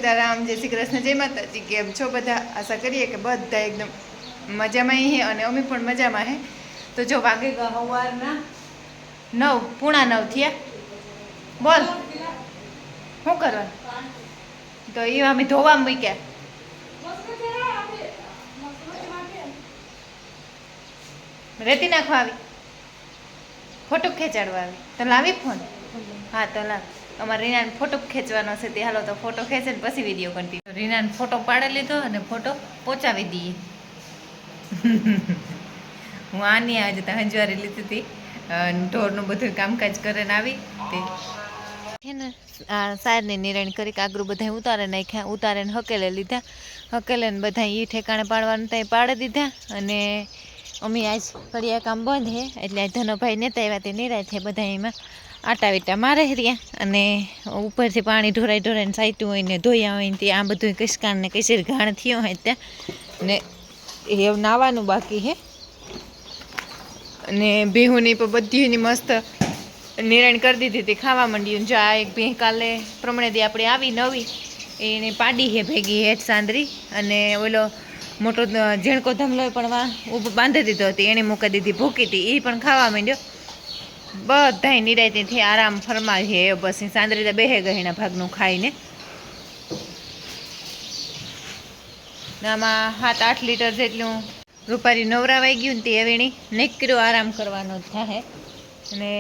સીતારામ, જય શ્રી કૃષ્ણ, જય માતાજી। કેમ છો બધા? આશા કરીએ કે બધા એકદમ મજામાં હે અને અમે પણ મજામાં હે। તો જો વાગે સવારના 9, પૂણા 9 થયા। બોલ શું કરવા? તો એ અમે ધોવા મૂક્યા। રેતી નાખવા આવી, ફોટો ખેંચાડવા આવી તો લાવી ફોન। હા તો લાવ, અમારે રીનાને ફોટો ખેંચવાનો છે તે હાલો તો ફોટો ખેંચે ને પછી વિડીયો કન્ટિન્યુ। રીનાને ફોટો પાડી લીધો અને ફોટો પહોંચાવી દઈએ। હું આની આજે તો હંજવારી લીધી હતી, ઢોરનું બધું કામકાજ કરીને આવી તે છે ને આ સારની નિરાણ કરી કાગરું બધા ઉતારે નાખ્યા, ઉતારીને હકેલે લીધા, હકેલે ને બધા એ ઠેકાણે પાડવાનું ત્યાં પાડી દીધા। અને અમે આજ કડિયા કામ બંધ હે એટલે ધનોભાઈ નેતા આવ્યા તે નિરાય છે બધા એમાં આટા વીટા મારે રહ્યા અને ઉપરથી પાણી ઢોરાઈને સાઈટું હોય ને ધોયા હોય ને તે આ બધું કિસકાણ ને કિસર ઘાણ થયો હોય ત્યાં ને એ નાવાનું બાકી હે। અને ભેહુની પણ બધીની મસ્ત નિરાણ કરી દીધી હતી, ખાવા માંડ્યું। જો આ એક ભેહ કાલે પ્રમાણેથી આપણે આવી નવી એને પાડી હે ભેગી હેઠ સાંદરી અને ઓલો મોટો ઝીણકો ધમલો પણ બાંધી દીધો હતી, એને મૂકી દીધી ભૂકી હતી, એ પણ ખાવા માંડ્યો। બધા નિરાયતીથી આરામ ફરમાવીએ બસ। સાંદરી તો બેહે ગહીના ભાગનું ખાઈને। આમાં 7-8 લીટર જેટલું રૂપારી નવરાવાઈ ગયું ને તે હવે નીકળ્યો આરામ કરવાનો જ થાય અને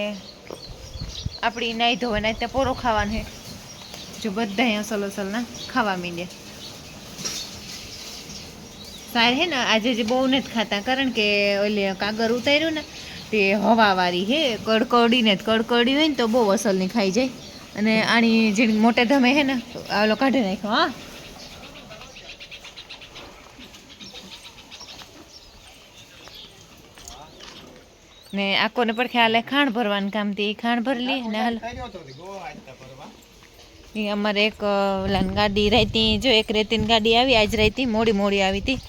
આપણી નાહી ધોવા નાહી ત્યાં પોરો ખાવાનું છે। જો બધા અસલ અસલના ખાવા માંડ્યા। સાર હે ને આજે જે બહુ નથી ખાતા કારણ કે ઓલે કાગર ઉતાર્યું ને તે હવાવાળી હે, કડકડીને કડકડી હોય ને તો બહુ અસલની ખાઈ જાય। અને આની જે મોટે ધમે હે ને ઓલો કાઢી નાખ્યો। હા ને આકોને પડખે હાલે ખાણ ભરવાનું કામ તે ખાણ ભરી લે ને હાલ એ અમારે એક ગાડી રહેતી, જો એક રેતીની ગાડી આવી આજ રહેતી મોડી આવી હતી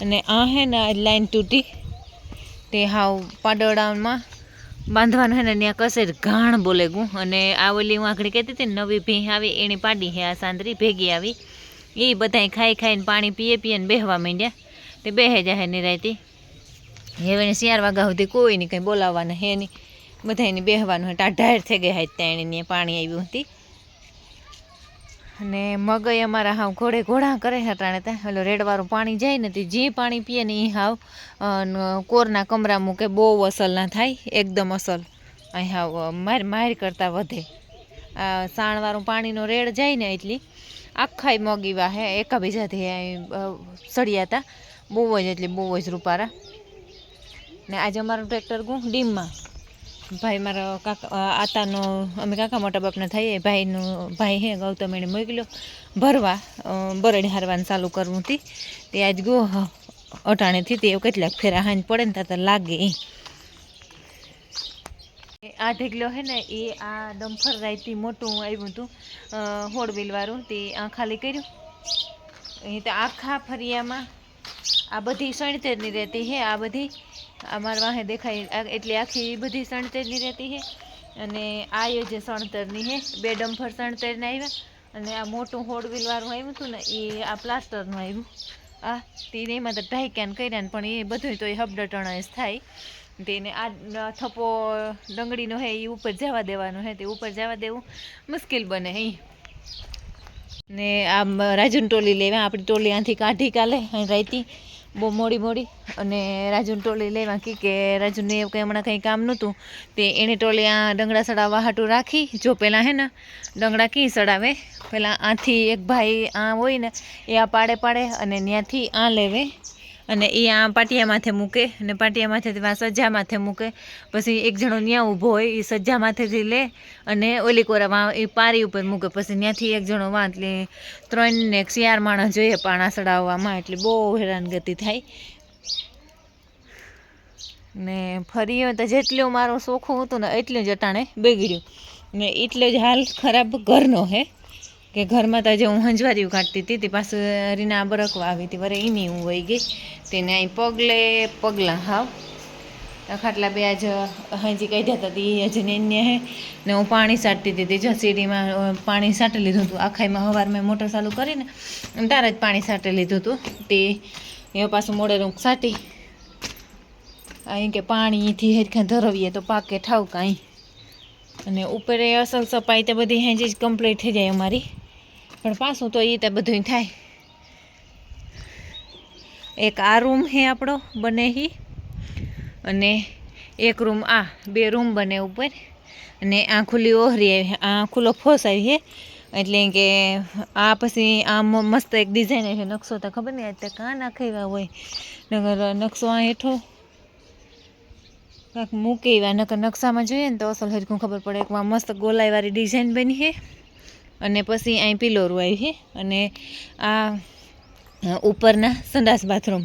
અને આ હે ને લાઈન તૂટી તે હાવ પાડોડામાં બાંધવાનું હે ને ત્યાં કશે ઘાણ બોલે ગું અને આ ઓલી હું આખડી કહેતી હતી નવી ભેહ આવી એની પાડી હે આ સાંદરી ભેગી આવી, એ બધાય ખાઈને પાણી પીએ ને બેહવા માંડ્યા તે બેહે જાય નિરાયતી। હવે 4 વાગ્યા સુધી કોઈ નહીં કંઈ બોલાવવાના હે નહીં, બધાને બેહવાનું હોય। ટાઢાર થઈ ગયા ત્યાં એને પાણી આવ્યું હતી અને મગઈ અમારા હાવ ઘોડા કરે હટાણે ત્યાં ઓલો રેડવાળું પાણી જાય ને તે જે પાણી પીએ ને એ હાવ કોરના કમરા મૂકે, બહુ અસલ ના થાય, એકદમ અસલ। અહીં હાવ માર કરતાં વધે। આ સાણવાળું પાણીનો રેડ જાય ને એટલી આખાય મગી વાહે એકાબીજાથી સળિયા હતા બહુ જ, એટલે બહુ જ રૂપારા। ને આજે અમારું ટ્રેક્ટર ગું ડીમમાં, ભાઈ મારા કાકા આતાનો અમે કાકા મોટા બાપના થઈએ ભાઈ હે ગૌતમ એને મોકલ્યો ભરવા બરડી હારવાનું ચાલુ કરવું હતી તે આજ ગો અટાણેથી તે કેટલાક ફેરા હાંજ પડે ને ત્યાં લાગે। આ ઢેગલો હે ને એ આ ડમ્ફર રાયતી મોટું આવ્યું હતું હોડવીલવાળું તે આ ખાલી કર્યું અહીં તો આખા ફરિયામાં આ બધી સણતેરની રહેતી હે। આ બધી અમારા વાહે દેખાય એટલે આખી બધી સણતેરની રહેતી હે અને આ એ જે સણતરની હે 2 ડમ્ફર સણતરના આવ્યા અને આ મોટું હોડવીલવાળું આવ્યું હતું ને એ આ પ્લાસ્ટરનું આવ્યું। આ તેને એમાં તો ઢાંક્યાને કર્યા ને પણ એ બધું તો એ હબડટણ જ થાય તેને આ થપ્પો ડંગળીનો હે એ ઉપર જવા દેવાનો હે, તે ઉપર જવા દેવું મુશ્કેલ બને અહીં। ને આ રાજુની ટોલી લેવા, આપણી ટોલી આથી કાઢી કાલે અહીં રાયતી બહુ મોડી અને રાજુની ટોલી લેવા કે રાજુને એવું કંઈ હમણાં કંઈ કામ નહોતું તે એની ટોલી આ ડંગડા સડાવવા હાટું રાખી। જો પહેલાં હે ને ડંગડા કી સડાવે, પહેલાં આથી એક ભાઈ આ હોય ને એ આ પાડે અને ત્યાંથી આ લેવે અને એ આ પાટિયા માથે મૂકે અને પાટિયા માથેથી સજ્જા માથે મૂકે, પછી એક જણો ત્યાં ઊભો હોય એ સજ્જા માથેથી લે અને ઓલી કોરા એ પારી ઉપર મૂકે, પછી ત્યાંથી એક જણો વાં એટલે 3 ને 4 માણસ જોઈએ પાણા સડાવવામાં, એટલે બહુ હેરાનગતિ થાય। ને ફરી તો જેટલું મારું શોખું હતું ને એટલું જ અટાણે બગડ્યું ને એટલે જ હાલ ખરાબ ઘરનો હે કે ઘરમાં તો જે હું હંજવારીઓ કાઢતી હતી તે પાછું રીના બરકવા આવી હતી વરે એની હું વહી ગઈ તેને અહીં પગલાં હાવ ખાટલા બે આજ હાજી કાઢ્યા હતા એ હજી ને હે ને હું પાણી સાટતી હતી જો સીડીમાં પાણી સાટી લીધું હતું આખાઈમાં સવારમાં મોટર ચાલુ કરીને તારે જ પાણી સાટી લીધું હતું તે એ પાછું મોડેલું સાટી અહીં કે પાણીથી હેરખા ધરવીએ તો પાકે ઠાવ કાંઈ અને ઉપર અસલ સફાઈ તો બધી હેજી જ કમ્પ્લીટ થઈ જાય અમારી પણ પાછું તો એ તો બધું થાય એક આ રૂમ હે આપણો બને હી અને એક રૂમ આ બે રૂમ બને ઉપર અને આ ખુલ્લી ઓહરી આવી આ ખુલ્લો ફોસ આવી છે એટલે કે આ પછી આ મસ્ત એક ડિઝાઇન છે નકશો તો ખબર નહીં આજ કાં નાખેવા હોય નગર નકશો આ હેઠો કાંઈક મૂકે એવા નકર નકશામાં જોઈએ ને તો અસલ હરખું ખબર પડે એકમાં મસ્ત ગોલાઈવાળી ડિઝાઇન બની છે અને પછી અહીં પિલોરું આવી છે અને આ ઉપરના સંડાસ બાથરૂમ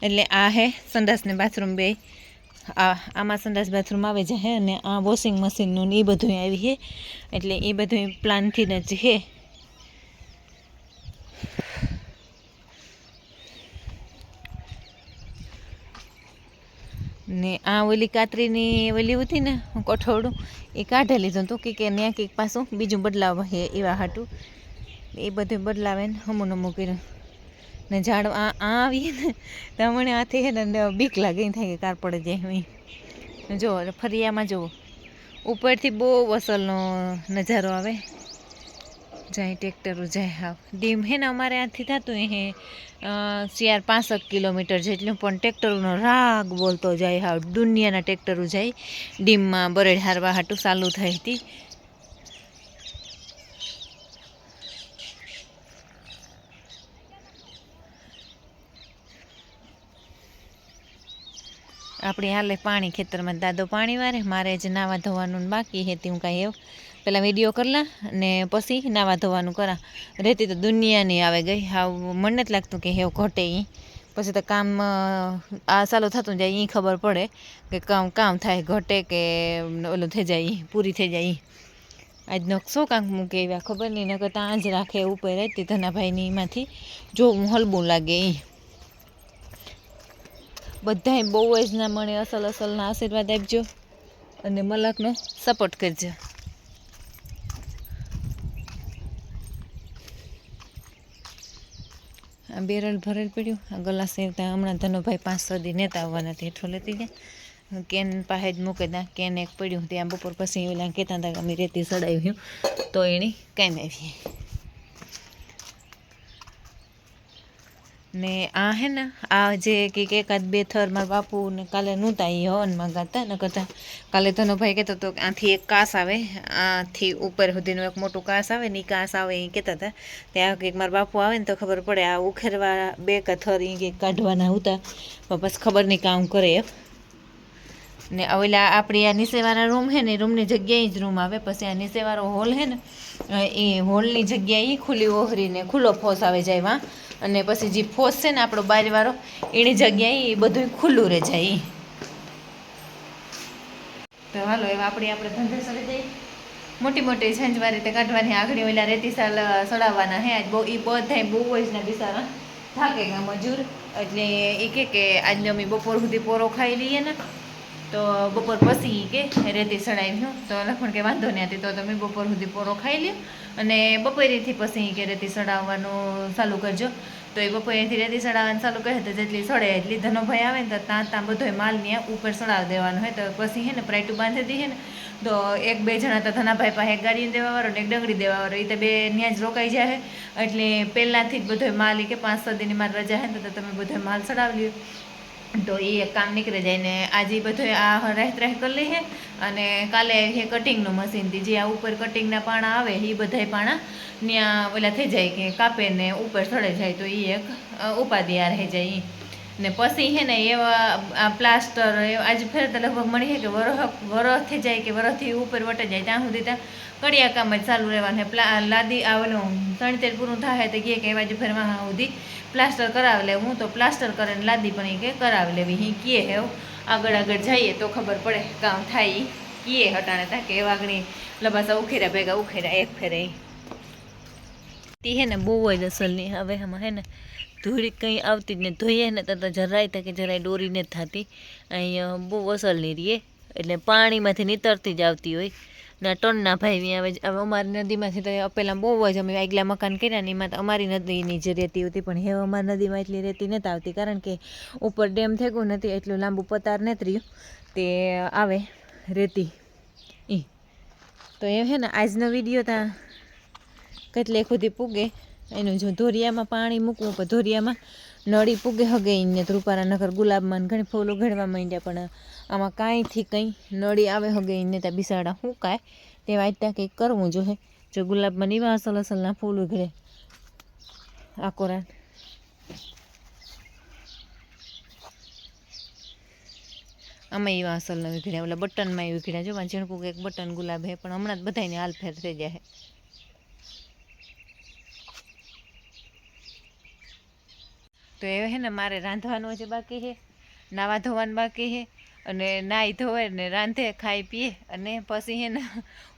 એટલે આ હે સંડાસ ને બાથરૂમ બે આમાં સંડાસ બાથરૂમ આવે છે અને આ વોશિંગ મશીનનું ને એ બધું આવી છે એટલે એ બધું પ્લાનથી જ છે ને આ ઓલી કાતરીની ઓલી હતી ને કઠોળું એ કાઢી લીધું હતું કે ત્યાં કંઈક પાછું બીજું બદલાવ છે એવા હાટું એ બધું બદલાવે ને હમું નમું કર્યું ને ઝાડ આ આવીએ ને તો મને આથી છે ને બીક લાગે થાય કે કાર પડે જાય જો ફરિયામાં જુઓ ઉપરથી બહુ અસલનો નજારો આવે જાય ટ્રેક્ટરો જાય હાવ ડીમ હે ને અમારે આથી થતું હે 4-5 કિલોમીટર જેટલું પણ ટ્રેક્ટરોનો રાગ બોલતો જાય હાવ દુનિયાના ટ્રેક્ટરો જાય ડીમમાં બરેડ હારવા હાટું ચાલુ થઈ હતી આપણે હાલે પાણી ખેતરમાં દાદો પાણી વારે મારે જ નાવા ધોવાનું બાકી હે તે હું કાંઈ એવું પહેલાં વિડીયો કરલા ને પછી નાવા ધોવાનું કરા રહેતી તો દુનિયાની આવે ગઈ હાવ મને નથી લાગતું કે એવું ઘટે એ પછી તો કામ આ ચાલુ થતું જાય એ ખબર પડે કે કામ થાય ઘટે કે ઓલું થઈ જાય પૂરી થઈ જાય આજ નકશો કાંક મૂકે એવા ખબર નહીં નકર ત્યાં જ રાખે ઉપર રહેતી ધનાભાઈની એમાંથી જોવું હલબું લાગે એ બધાય બહુ જ ના મળે અસલના આશીર્વાદ આપજો અને મલકનો સપોર્ટ કરજો આ બેરલ ભરેલ પડ્યું આ ગલાસ ત્યાં હમણાં ધનુભાઈ 5-6 દી નેતા આવવાના હેઠો લેતી જાય કેન પાસે જ મૂકે દા કેન એક પડ્યું ત્યાં બપોર પછી ઓલા કહેતા હતા કે અમે રેતી સડાવ્યું તો એની કાંઈ આવીએ ને આ હે ને આ જે કંઈક એકાદ બે થર મારા બાપુ ને કાલે નહોતા એ હવનમાં ગાતા ન કરતા કાલે ધનુભાઈ કહેતો હતો કે આથી એક કાસ આવે આથી ઉપર સુધીનું એક મોટું કાસ આવે ને એ કાસ આવે એ કહેતા હતા ત્યાં કંઈક મારા બાપુ આવે ને તો ખબર પડે આ ઉખેરવા બે થર એ કંઈક કાઢવાના હતા પણ બસ ખબર નહીં કામ કરે એમ ને ઓલા આપણી આ નીચેવાળા રૂમ છે ને રૂમની જગ્યાએ જ રૂમ આવે પછી આ નીચેવાળો હોલ છે ને એ હોલની જગ્યાએ ખુલ્લી ઓહરીને ખુલ્લો ફોસ આવે જાય વાં અને પછી જે ફોસ છે ને આપણો બારીવાળો એની જગ્યાએ એ બધું ખુલ્લું રહે જાય તો હાલો એવા આપણે ધંધે સડી જઈએ મોટી મોટી છંજવા રીતે કાઢવાની આગળ ઓલા રેતી સાલ સડાવવાના હે આજ બહુ એ બધા બહુ જ ને બિચારા થાકે ગયા મજૂર એટલે એ કે આજનો અમે બપોર સુધી પોરો ખાઈ લઈએ ને તો બપોર પછી કે રેતી સડાવ્યું તો લખણ કે વાંધો નહીં હતી તો તમે બપોર સુધી પોરો ખાઈ લ્યો અને બપોરેથી પછી કે રેતી સડાવવાનું ચાલુ કરજો તો એ બપોરેથી રેતી સડાવવાનું ચાલુ કરે તો જેટલી સડે એટલી ધનોભાઈ આવે ને તો ત્યાં બધો માલ ત્યાં ઉપર સડાવી દેવાનો હોય તો પછી હે ને પ્રાઇટું બાંધી દી હે ને તો 1-2 જણા તો ધનાભાઈ પાસે એક ગાડીને દેવાવાળો ને એક ડંગળી દેવાવાળો એ તો બે ત્યાં જ રોકાઈ જાય એટલે પહેલાંથી જ બધો માલ કે 5-6 દિનની મારી રજા હે તો તમે બધો માલ સડાવી લ્યો તો એ એક કામ નીકળી જાય ને આજે બધું આ રહેત કરી લે છે અને કાલે એ કટિંગનું મશીનથી જે આ ઉપર કટિંગના પાણા આવે એ બધા પાણા ત્યાં ઓલા થઈ જાય કે કાપે ને ઉપર ચડે જાય તો એ એક ઉપાધિ આ રહી જાય ને પછી છે ને એવા આ પ્લાસ્ટર આજે ફેર તો લગભગ મળી છે કે વરસ થઈ જાય કે વરસથી ઉપર વટે જાય ત્યાં સુધી ત્યાં કડિયા કામ જ ચાલુ રહેવાનું લાદી આવેલું 73 પૂરું થાય તો કહે કે બાજુ ફેરમાં સુધી પ્લાસ્ટર કરાવી લેવું તો પ્લાસ્ટર કરીને લાદી પણ એ કે કરાવી લેવી એ કહે હે આગળ જઈએ તો ખબર પડે કામ થાય કહે હટાણે તા કે વાગણી લબાસા ઉખેરા ભેગા ઉખેરા એક ફેરે તે હે ને બહુ જ અસલની હવે આમાં હે ને ધૂળ કંઈ આવતી જ ને ધોઈએ ને તો જરાય તકે જરાય દોરીને જ થતી. અહીંયા બહુ અસલની રહીએ એટલે પાણીમાંથી નીતરતી જ આવતી હોય ને ટનના ભાઈ આવે. હવે અમારી નદીમાંથી તો પહેલાં બહુ જ અમે આગલા મકાન કર્યા ને એમાં તો અમારી નદીની જે રેતી હતી, પણ હવે અમારી નદીમાં એટલી રેતી નથી આવતી કારણ કે ઉપર ડેમ થઈ ગયું નથી, એટલું લાંબુ પતાર નથી રહ્યું તે આવે રેતી એ. તો એ હે ને આજનો વિડીયો ત્યાં કેટલે સુધી પૂગે એનું જો ધોરિયામાં પાણી મૂકવું, પણ ધોરિયામાં નળી પૂગે હગે એને રૂપારા નગર ગુલાબમાં ઘણી ફૂલો ઘડવા માંડ્યા, પણ આમાં કાંઈથી કંઈ નળી આવે હગે એને ત્યાં બિસાડા સુકાય તેવા ત્યાં કંઈક કરવું જોઈએ. જો ગુલાબમાં એવા અસલ અસલના ફૂલ ઉઘડે આખો રાત. આમાં એવા અસલના ઉઘડ્યા, ઓલા બટનમાં ઉઘડ્યા. જો ઝીણકું એક બટન ગુલાબ હે, પણ હમણાં જ બધાને હાલ ફેર થઈ જાય. તો એ હે ને મારે રાંધવાનું જે બાકી છે, નાવા ધોવાનું બાકી છે, અને નાહી ધોવે ને રાંધે ખાઈ પીએ અને પછી હે ને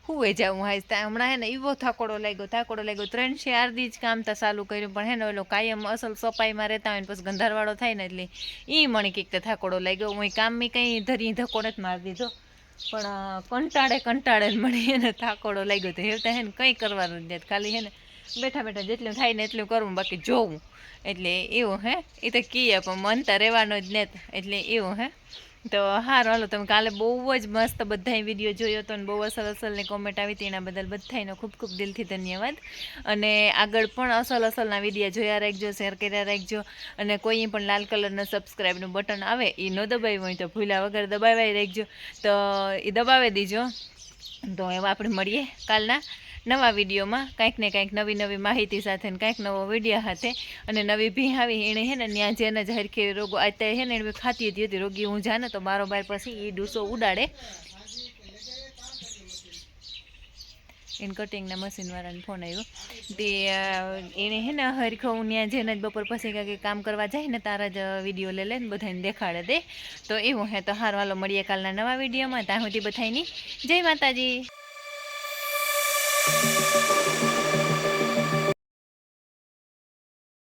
હુંએ જાઉં. હમણાં હે ને એવો થાકોડો લાગ્યો 3-4 દી જ કામ તો ચાલુ કર્યું, પણ હે ને ઓલો કાયમ અસલ સફાઈમાં રહેતા હોય ને પછી ગંધારવાળો થાય ને એટલે એ મને કંઈક તો થાકોડો લાગ્યો. હું કામની કંઈ ધરી ધક્કો નથી મારી દીધો, પણ કંટાળે મને હે ને થાકોડો લાગ્યો. તો હેવતા હે ને કંઈ કરવાનું જ નથી, ખાલી હે ને બેઠા બેઠા જેટલું થાય ને એટલું કરવું, બાકી જોવું. એટલે એવું હે એ તો કહીએ પણ મન તો રહેવાનો જ નથી, એટલે એવું હે. તો સારું હાલો, તમે કાલે બહુ જ મસ્ત બધાય વિડીયો જોયો હતો ને બહુ અસલની કોમેન્ટ આવી હતી, એના બદલ બધાયનો ખૂબ ખૂબ દિલથી ધન્યવાદ. અને આગળ પણ અસલના વિડીયો જોયા રાખજો, શેર કર્યા રાખજો, અને કોઈ પણ લાલ કલરનું સબસ્ક્રાઈબનું બટન આવે એ ન દબાવ્યું હોય તો ભૂલા વગર દબાવી રાખજો, તો એ દબાવી દીજો. તો એવા આપણે મળીએ કાલના નવા વિડીયોમાં કાંઈક ને કાંઈક નવી માહિતી સાથે ને કાંઈક નવો વિડીયો સાથે. અને નવી ભી આવી એણે હે ને ત્યાં જેને જ હરખી રોગો અત્યારે હે ને એને ખાતી હતી રોગી હું જાને તો બારોબાર પછી એ ડૂસો ઉડાડે. એને કટિંગના મશીનવાળાને ફોન આવ્યો તે એને હે ને હરખો હું ત્યાં જેને જ બપોર પછી કાંઈક કામ કરવા જાય ને તારા જ વિડીયો લે ને બધાને દેખાડે દે. તો એવું હે. તો હારું હાલો મળીએ કાલના નવા વિડીયોમાં. ત્યાં સુધી બધાની જય માતાજી.